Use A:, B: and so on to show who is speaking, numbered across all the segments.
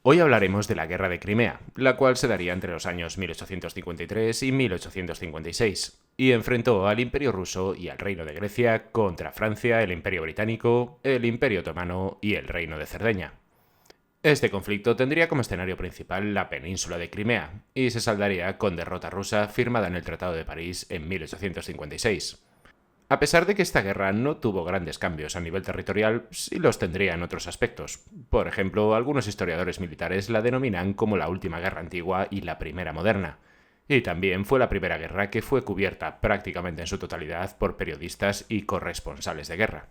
A: Hoy hablaremos de la Guerra de Crimea, la cual se daría entre los años 1853 y 1856, y enfrentó al Imperio ruso y al Reino de Grecia contra Francia, el Imperio británico, el Imperio otomano y el Reino de Cerdeña. Este conflicto tendría como escenario principal la península de Crimea, y se saldaría con derrota rusa firmada en el Tratado de París en 1856. A pesar de que esta guerra no tuvo grandes cambios a nivel territorial, sí los tendría en otros aspectos. Por ejemplo, algunos historiadores militares la denominan como la última guerra antigua y la primera moderna. Y también fue la primera guerra que fue cubierta prácticamente en su totalidad por periodistas y corresponsales de guerra.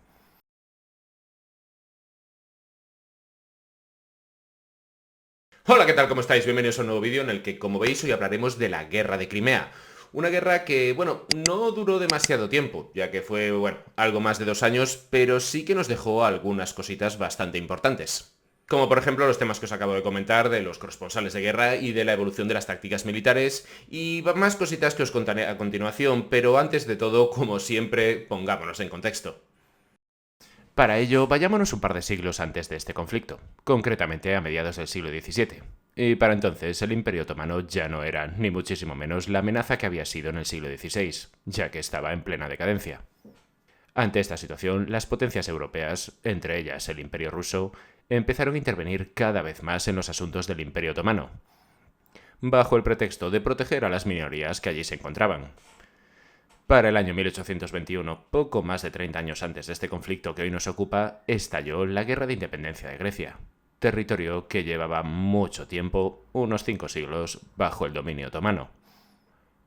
B: Hola, ¿qué tal? ¿Cómo estáis? Bienvenidos a un nuevo vídeo en el que, como veis, hoy hablaremos de la Guerra de Crimea. Una guerra que, no duró demasiado tiempo, ya que fue, algo más de 2 años, pero sí que nos dejó algunas cositas bastante importantes. Como por ejemplo los temas que os acabo de comentar de los corresponsales de guerra y de la evolución de las tácticas militares y más cositas que os contaré a continuación, pero antes de todo, como siempre, pongámonos en contexto.
A: Para ello, vayámonos un par de siglos antes de este conflicto, concretamente a mediados del siglo XVII. Y para entonces el Imperio otomano ya no era, ni muchísimo menos, la amenaza que había sido en el siglo XVI, ya que estaba en plena decadencia. Ante esta situación, las potencias europeas, entre ellas el Imperio ruso, empezaron a intervenir cada vez más en los asuntos del Imperio otomano, bajo el pretexto de proteger a las minorías que allí se encontraban. Para el año 1821, poco más de 30 años antes de este conflicto que hoy nos ocupa, estalló la Guerra de Independencia de Grecia, territorio que llevaba mucho tiempo, unos 5 siglos, bajo el dominio otomano.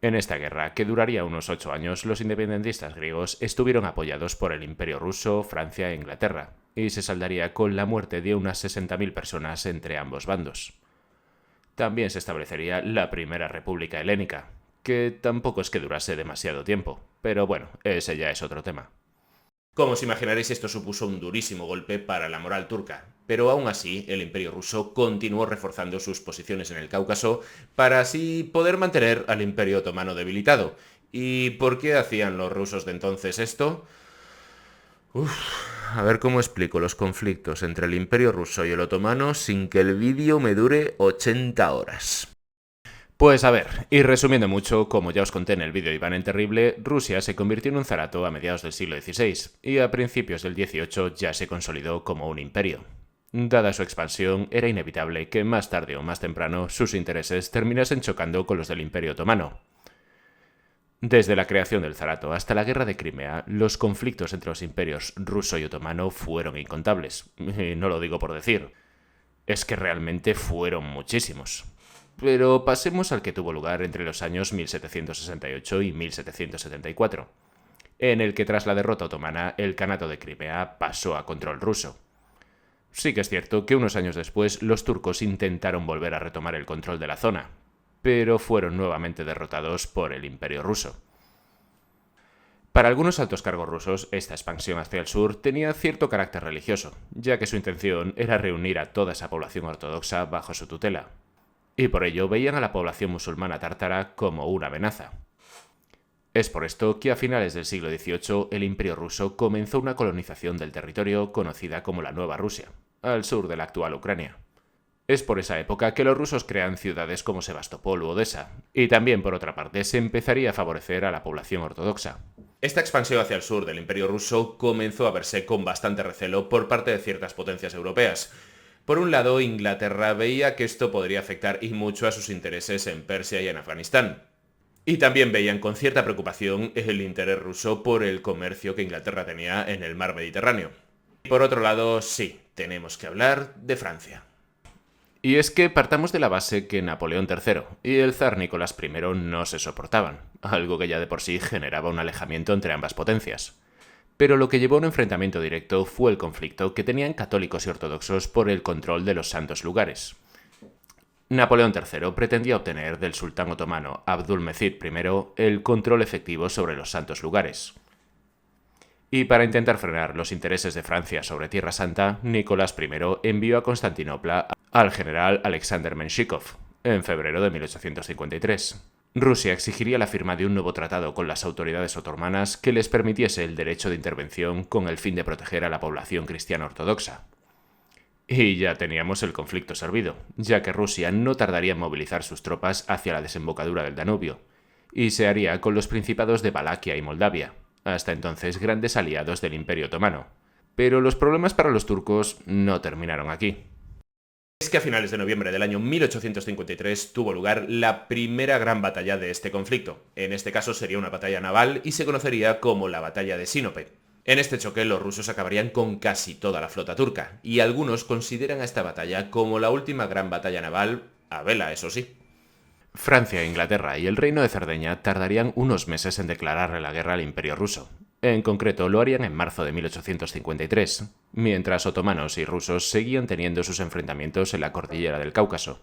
A: En esta guerra, que duraría unos 8 años, los independentistas griegos estuvieron apoyados por el Imperio ruso, Francia e Inglaterra, y se saldaría con la muerte de unas 60.000 personas entre ambos bandos. También se establecería la Primera República Helénica, que tampoco es que durase demasiado tiempo, pero bueno, ese ya es otro tema.
B: Como os imaginaréis, esto supuso un durísimo golpe para la moral turca, pero aún así el Imperio ruso continuó reforzando sus posiciones en el Cáucaso para así poder mantener al Imperio otomano debilitado. ¿Y por qué hacían los rusos de entonces esto? A ver cómo explico los conflictos entre el Imperio ruso y el otomano sin que el vídeo me dure 80 horas.
A: Pues a ver, y resumiendo mucho, como ya os conté en el vídeo Iván en Terrible, Rusia se convirtió en un zarato a mediados del siglo XVI y a principios del XVIII ya se consolidó como un imperio. Dada su expansión, era inevitable que más tarde o más temprano sus intereses terminasen chocando con los del Imperio otomano. Desde la creación del zarato hasta la guerra de Crimea, los conflictos entre los imperios ruso y otomano fueron incontables. Y no lo digo por decir, es que realmente fueron muchísimos. Pero pasemos al que tuvo lugar entre los años 1768 y 1774, en el que tras la derrota otomana el Kanato de Crimea pasó a control ruso. Sí que es cierto que unos años después los turcos intentaron volver a retomar el control de la zona, pero fueron nuevamente derrotados por el Imperio ruso. Para algunos altos cargos rusos, esta expansión hacia el sur tenía cierto carácter religioso, ya que su intención era reunir a toda esa población ortodoxa bajo su tutela, y por ello veían a la población musulmana tártara como una amenaza. Es por esto que a finales del siglo XVIII el Imperio ruso comenzó una colonización del territorio conocida como la Nueva Rusia, al sur de la actual Ucrania. Es por esa época que los rusos crean ciudades como Sebastopol u Odessa, y también por otra parte se empezaría a favorecer a la población ortodoxa.
B: Esta expansión hacia el sur del Imperio ruso comenzó a verse con bastante recelo por parte de ciertas potencias europeas. Por un lado, Inglaterra veía que esto podría afectar y mucho a sus intereses en Persia y en Afganistán. Y también veían con cierta preocupación el interés ruso por el comercio que Inglaterra tenía en el mar Mediterráneo. Por otro lado, sí, tenemos que hablar de Francia.
A: Y es que partamos de la base que Napoleón III y el zar Nicolás I no se soportaban, algo que ya de por sí generaba un alejamiento entre ambas potencias. Pero lo que llevó a un enfrentamiento directo fue el conflicto que tenían católicos y ortodoxos por el control de los santos lugares. Napoleón III pretendía obtener del sultán otomano Abdülmecid I el control efectivo sobre los santos lugares. Y para intentar frenar los intereses de Francia sobre Tierra Santa, Nicolás I envió a Constantinopla al general Alexander Menshikov en febrero de 1853. Rusia exigiría la firma de un nuevo tratado con las autoridades otomanas que les permitiese el derecho de intervención con el fin de proteger a la población cristiana ortodoxa. Y ya teníamos el conflicto servido, ya que Rusia no tardaría en movilizar sus tropas hacia la desembocadura del Danubio, y se haría con los principados de Valaquia y Moldavia, hasta entonces grandes aliados del Imperio Otomano. Pero los problemas para los turcos no terminaron aquí.
B: Es que a finales de noviembre del año 1853 tuvo lugar la primera gran batalla de este conflicto. En este caso sería una batalla naval y se conocería como la Batalla de Sinope. En este choque los rusos acabarían con casi toda la flota turca, y algunos consideran a esta batalla como la última gran batalla naval, a vela, eso sí.
A: Francia, Inglaterra y el Reino de Cerdeña tardarían unos meses en declararle la guerra al Imperio ruso. En concreto, lo harían en marzo de 1853, mientras otomanos y rusos seguían teniendo sus enfrentamientos en la cordillera del Cáucaso.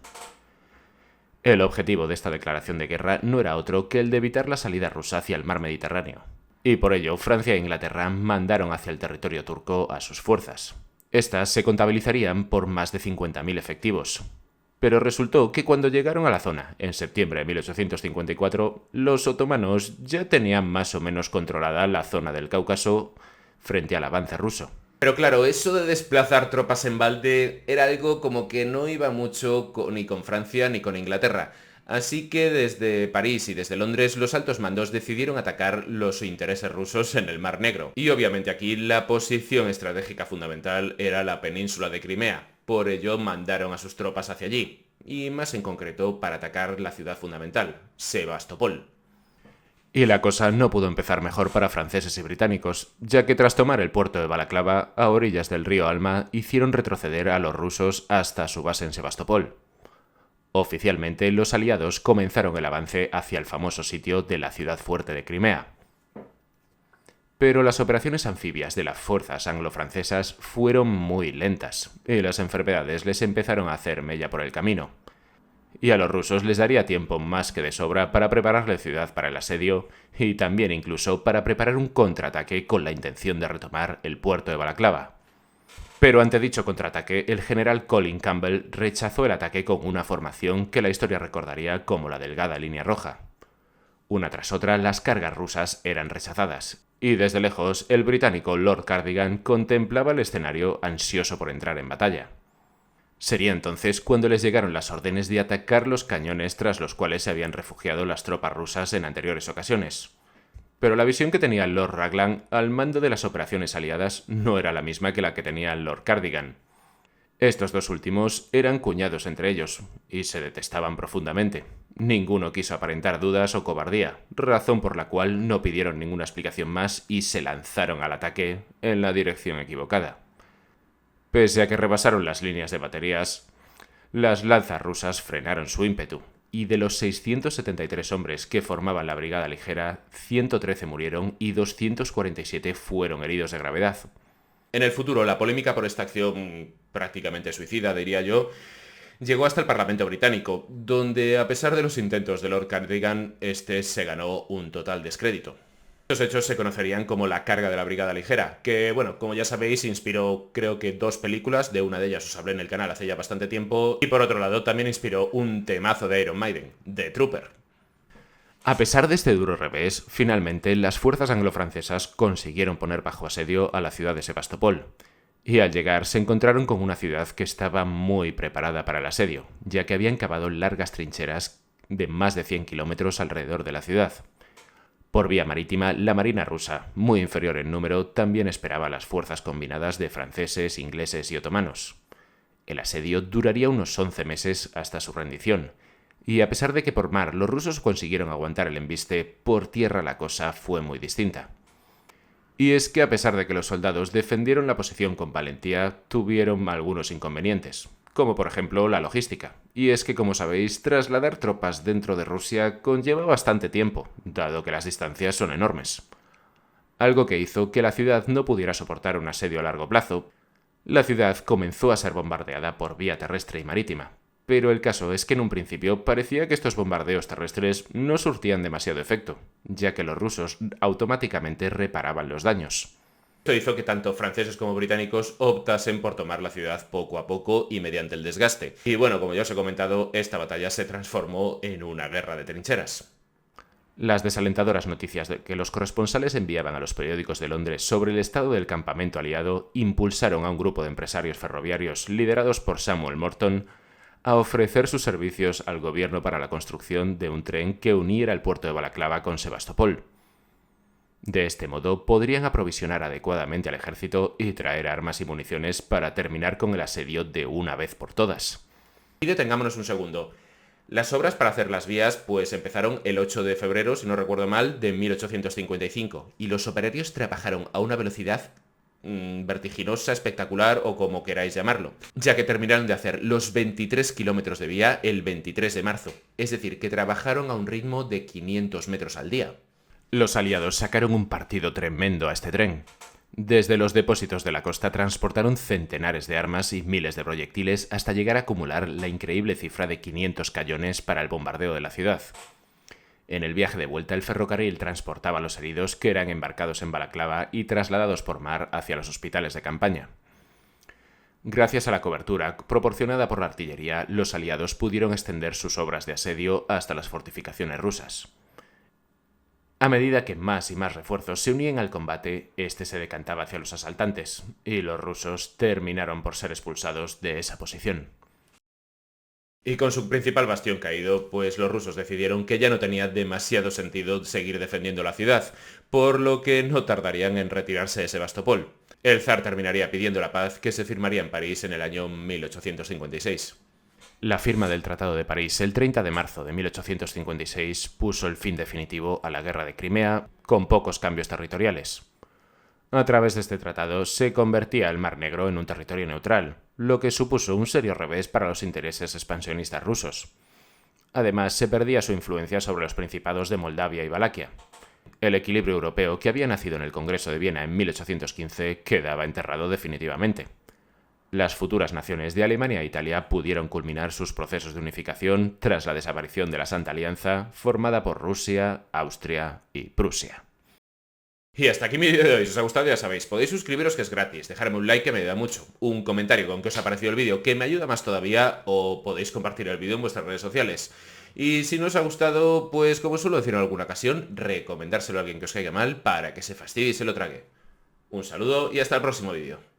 A: El objetivo de esta declaración de guerra no era otro que el de evitar la salida rusa hacia el mar Mediterráneo, y por ello Francia e Inglaterra mandaron hacia el territorio turco a sus fuerzas. Estas se contabilizarían por más de 50.000 efectivos. Pero resultó que cuando llegaron a la zona, en septiembre de 1854, los otomanos ya tenían más o menos controlada la zona del Cáucaso frente al avance ruso.
B: Pero claro, eso de desplazar tropas en balde era algo como que no iba mucho ni con Francia ni con Inglaterra. Así que desde París y desde Londres los altos mandos decidieron atacar los intereses rusos en el Mar Negro. Y obviamente aquí la posición estratégica fundamental era la península de Crimea. Por ello mandaron a sus tropas hacia allí, y más en concreto para atacar la ciudad fundamental, Sebastopol.
A: Y la cosa no pudo empezar mejor para franceses y británicos, ya que tras tomar el puerto de Balaclava, a orillas del río Alma, hicieron retroceder a los rusos hasta su base en Sebastopol. Oficialmente, los aliados comenzaron el avance hacia el famoso sitio de la ciudad fuerte de Crimea. Pero las operaciones anfibias de las fuerzas anglo-francesas fueron muy lentas, y las enfermedades les empezaron a hacer mella por el camino. Y a los rusos les daría tiempo más que de sobra para preparar la ciudad para el asedio, y también incluso para preparar un contraataque con la intención de retomar el puerto de Balaclava. Pero ante dicho contraataque, el general Colin Campbell rechazó el ataque con una formación que la historia recordaría como la delgada línea roja. Una tras otra, las cargas rusas eran rechazadas, y desde lejos el británico Lord Cardigan contemplaba el escenario ansioso por entrar en batalla. Sería entonces cuando les llegaron las órdenes de atacar los cañones tras los cuales se habían refugiado las tropas rusas en anteriores ocasiones. Pero la visión que tenía Lord Raglan al mando de las operaciones aliadas no era la misma que la que tenía Lord Cardigan. Estos dos últimos eran cuñados entre ellos, y se detestaban profundamente. Ninguno quiso aparentar dudas o cobardía, razón por la cual no pidieron ninguna explicación más y se lanzaron al ataque en la dirección equivocada. Pese a que rebasaron las líneas de baterías, las lanzas rusas frenaron su ímpetu, y de los 673 hombres que formaban la brigada ligera, 113 murieron y 247 fueron heridos de gravedad.
B: En el futuro, la polémica por esta acción prácticamente suicida, diría yo, llegó hasta el Parlamento británico, donde a pesar de los intentos de Lord Cardigan, este se ganó un total descrédito. Estos hechos se conocerían como la carga de la brigada ligera, que, bueno, como ya sabéis, inspiró creo que 2 películas, de una de ellas os hablé en el canal hace ya bastante tiempo, y por otro lado también inspiró un temazo de Iron Maiden, The Trooper.
A: A pesar de este duro revés, finalmente las fuerzas anglo-francesas consiguieron poner bajo asedio a la ciudad de Sebastopol, y al llegar se encontraron con una ciudad que estaba muy preparada para el asedio, ya que habían cavado largas trincheras de más de 100 kilómetros alrededor de la ciudad. Por vía marítima, la marina rusa, muy inferior en número, también esperaba las fuerzas combinadas de franceses, ingleses y otomanos. El asedio duraría unos 11 meses hasta su rendición, y a pesar de que por mar los rusos consiguieron aguantar el embiste, por tierra la cosa fue muy distinta. Y es que a pesar de que los soldados defendieron la posición con valentía, tuvieron algunos inconvenientes, como por ejemplo la logística. Y es que, como sabéis, trasladar tropas dentro de Rusia conlleva bastante tiempo, dado que las distancias son enormes. Algo que hizo que la ciudad no pudiera soportar un asedio a largo plazo. La ciudad comenzó a ser bombardeada por vía terrestre y marítima, pero el caso es que en un principio parecía que estos bombardeos terrestres no surtían demasiado efecto, ya que los rusos automáticamente reparaban los daños.
B: Esto hizo que tanto franceses como británicos optasen por tomar la ciudad poco a poco y mediante el desgaste. Y bueno, como ya os he comentado, esta batalla se transformó en una guerra de trincheras.
A: Las desalentadoras noticias que los corresponsales enviaban a los periódicos de Londres sobre el estado del campamento aliado impulsaron a un grupo de empresarios ferroviarios liderados por Samuel Morton a ofrecer sus servicios al gobierno para la construcción de un tren que uniera el puerto de Balaclava con Sebastopol. De este modo podrían aprovisionar adecuadamente al ejército y traer armas y municiones para terminar con el asedio de una vez por todas.
B: Y detengámonos un segundo. Las obras para hacer las vías pues empezaron el 8 de febrero, si no recuerdo mal, de 1855, y los operarios trabajaron a una velocidad vertiginosa, espectacular o como queráis llamarlo, ya que terminaron de hacer los 23 kilómetros de vía el 23 de marzo, es decir, que trabajaron a un ritmo de 500 metros al día.
A: Los aliados sacaron un partido tremendo a este tren. Desde los depósitos de la costa transportaron centenares de armas y miles de proyectiles hasta llegar a acumular la increíble cifra de 500 cañones para el bombardeo de la ciudad. En el viaje de vuelta, el ferrocarril transportaba a los heridos que eran embarcados en Balaclava y trasladados por mar hacia los hospitales de campaña. Gracias a la cobertura proporcionada por la artillería, los aliados pudieron extender sus obras de asedio hasta las fortificaciones rusas. A medida que más y más refuerzos se unían al combate, este se decantaba hacia los asaltantes, y los rusos terminaron por ser expulsados de esa posición.
B: Y con su principal bastión caído, pues los rusos decidieron que ya no tenía demasiado sentido seguir defendiendo la ciudad, por lo que no tardarían en retirarse de Sebastopol. El zar terminaría pidiendo la paz que se firmaría en París en el año 1856.
A: La firma del Tratado de París el 30 de marzo de 1856 puso el fin definitivo a la Guerra de Crimea, con pocos cambios territoriales. A través de este tratado se convertía el Mar Negro en un territorio neutral, lo que supuso un serio revés para los intereses expansionistas rusos. Además, se perdía su influencia sobre los principados de Moldavia y Valaquia. El equilibrio europeo que había nacido en el Congreso de Viena en 1815 quedaba enterrado definitivamente. Las futuras naciones de Alemania e Italia pudieron culminar sus procesos de unificación tras la desaparición de la Santa Alianza, formada por Rusia, Austria y Prusia.
B: Y hasta aquí mi vídeo de hoy. Si os ha gustado ya sabéis, podéis suscribiros que es gratis, dejarme un like que me ayuda mucho, un comentario con qué os ha parecido el vídeo que me ayuda más todavía, o podéis compartir el vídeo en vuestras redes sociales. Y si no os ha gustado, pues como suelo decir en alguna ocasión, recomendárselo a alguien que os caiga mal para que se fastidie y se lo trague. Un saludo y hasta el próximo vídeo.